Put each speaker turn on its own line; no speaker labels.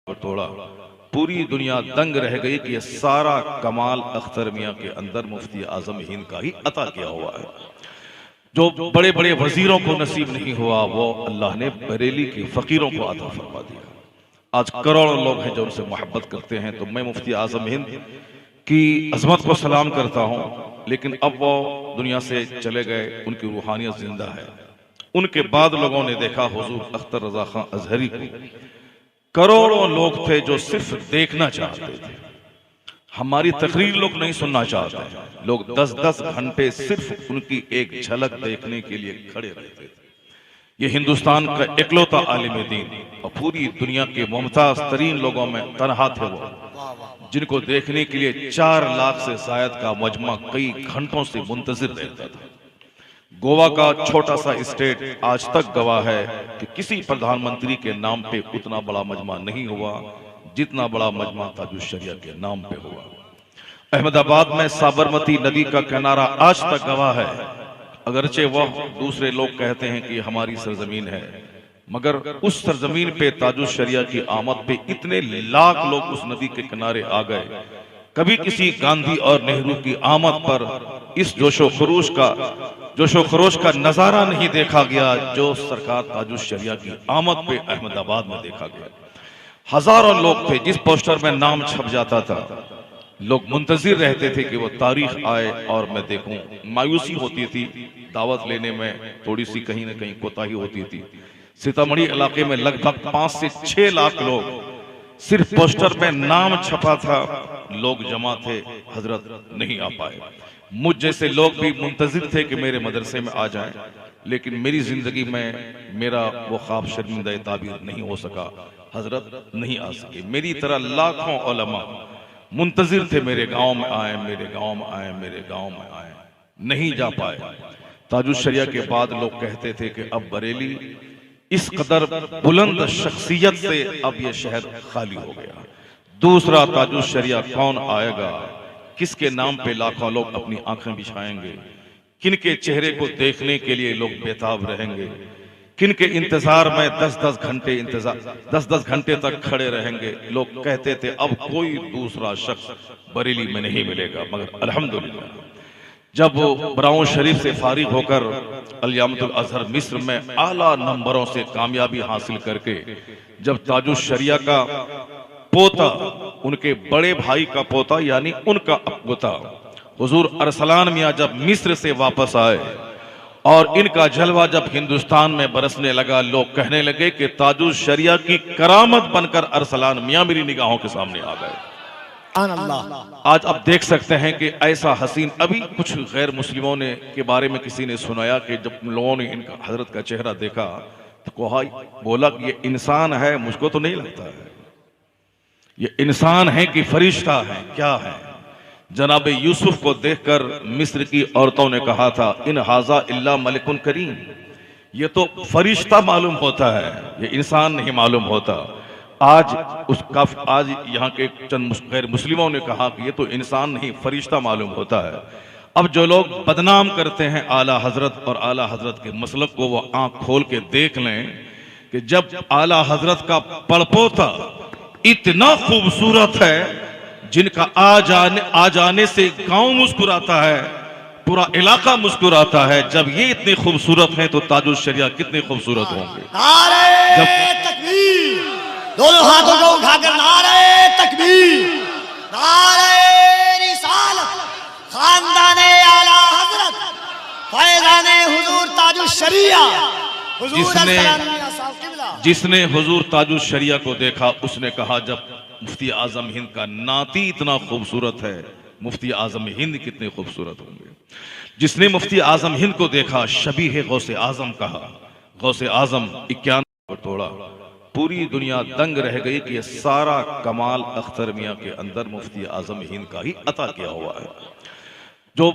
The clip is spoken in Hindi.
को तोड़ा, पूरी दुनिया दंग रह गई कि ये सारा कमाल अख्तर मियाँ के अंदर मुफ्ती आजम हिंद का ही अता किया हुआ है। जो बड़े बड़े वजीरों को नसीब नहीं हुआ वो अल्लाह ने बरेली के फकीरों को अता फरमा दिया। आज करोड़ों लोग हैं जो उनसे मोहब्बत करते हैं। तो मैं मुफ्ती आजम हिंद की अजमत को सलाम करता हूँ, लेकिन अब वो दुनिया से चले गए, उनकी रूहानियत जिंदा है। उनके बाद लोगों ने देखा हुजूर अख्तर रजा खां अजहरी को। करोड़ों लोग थे जो सिर्फ देखना चाहते थे, हमारी तकरीर लोग नहीं सुनना चाहते। लोग 10-10 घंटे सिर्फ उनकी एक झलक देखने के लिए खड़े रहते थे। ये हिंदुस्तान का इकलौता आलिम दीन और पूरी दुनिया के मुमताज तरीन लोगों में तनहा थे वो, जिनको देखने के लिए 4 लाख से शायद का मजमा कई घंटों से मुंतजिर रहता था। गोवा का छोटा सा स्टेट आज तक गवाह है कि किसी प्रधानमंत्री के नाम पे उतना बड़ा मजमा नहीं हुआ जितना बड़ा मजमा ताजुश्शरिया के नाम पे हुआ। अहमदाबाद में साबरमती नदी का किनारा आज तक गवाह है। अगरचे वह दूसरे लोग कहते हैं कि हमारी सरजमीन है, मगर उस सरजमीन पे ताजुश्शरिया की आमद पे इतने लाख लोग उस नदी के किनारे आ गए। कभी किसी गांधी और नेहरू की आमद पर इस जोशो खरोश का नजारा नहीं देखा गया जो सरकार ताजुश्शरिया की आमद पे अहमदाबाद में देखा गया। हजारों लोग थे, जिस पोस्टर में नाम छप जाता था लोग मुंतजिर रहते थे कि वो तारीख आए और मैं देखूं। मायूसी होती थी, दावत लेने में थोड़ी सी कहीं ना कहीं कोताही होती थी। सीतामढ़ी इलाके में लगभग 5 से 6 लाख लोग, सिर्फ पोस्टर में नाम छपा था, लोग जमा थे, हजरत नहीं आ पाए। मुझ जैसे लोग भी मुंतजिर थे कि मेरे मदरसे में आ जाएं, लेकिन मेरी जिंदगी में मेरा वो ख्वाब शर्मिंदा ताबीर नहीं हो सका, हजरत नहीं आ सके। मेरी तरह लाखों उलमा मुंतजिर थे, मेरे गांव में आए, मेरे गांव में आए, मेरे गांव में आए, नहीं जा पाए। ताजुश्शरिया के बाद लोग कहते थे कि अब बरेली इस कदर बुलंद शख्सियत से अब ये शहर खाली हो गया, दूसरा ताजुश्शरिया कौन आएगा, किसके नाम पे लाखों लोग अपनी आंखें बिछाएंगे, किनके चेहरे को देखने के लिए लोग बेताब रहेंगे, किनके इंतजार में 10-10 घंटे तक खड़े रहेंगे। लोग कहते थे अब कोई दूसरा शख्स बरेली में नहीं मिलेगा। मगर अल्हम्दुलिल्लाह जब ब्राउन शरीफ से फारिग होकर अल-जामिअतुल अज़हर मिस्र में आला नंबरों से कामयाबी हासिल करके जब ताजुश्शरिया का पोता, उनके बड़े भाई का पोता यानी उनका पोता हुजूर अरसलान मियां जब मिस्र से वापस आए और इनका जलवा जब हिंदुस्तान में बरसने लगा, लोग कहने लगे कि ताजुश्शरिया की करामत बनकर अरसलान मियां मेरी निगाहों के सामने आ गए। आज आप देख सकते हैं कि ऐसा हसीन, अभी कुछ गैर मुस्लिमों ने के बारे में किसी ने सुनाया कि जब लोगों ने इनका हजरत का चेहरा देखा तो बोला कि ये इंसान है, मुझको तो नहीं लगता है ये इंसान है कि फरिश्ता है, क्या है। जनाब यूसुफ को देखकर मिस्र की औरतों ने कहा था इन हाजा इल्ला मलिकुन करीम, ये तो फरिश्ता मालूम होता है, ये इंसान नहीं मालूम होता। आज यहाँ के चंद गैर मुस्लिमों ने कहा कि ये तो इंसान नहीं फरिश्ता मालूम होता है। अब जो लोग बदनाम करते हैं आला हजरत और आला हजरत के मसलक को, वो आंख खोल के देख लें कि जब आला हजरत का पड़पोता इतना खूबसूरत है, जिनका आ जाने से गांव मुस्कुराता है, पूरा इलाका मुस्कुराता है, जब ये इतने खूबसूरत हैं तो ताजुश्शरिया कितने खूबसूरत होंगे।
दोनों हाथों को उठाकर नारे तकबीर, नारे रिसालत, खानदाने आला हजरत, फैज़ाने हुजूर ताजुश्शरिया।
जिसने हुजूर ताजुश्शरिया को देखा उसने कहा जब मुफ्ती आजम हिंद का नाती इतना खूबसूरत है, मुफ्ती आजम हिंद कितने खूबसूरत होंगे। जिसने मुफ्ती आजम हिंद को देखा शबीह गौसे आजम कहा। गौसे आजम 51 को तोड़ा, पूरी दुनिया दंग रह गई कि ये सारा कमाल अख्तर मियां के अंदर मुफ्ती आजम हिंद का ही अता किया हुआ है। जो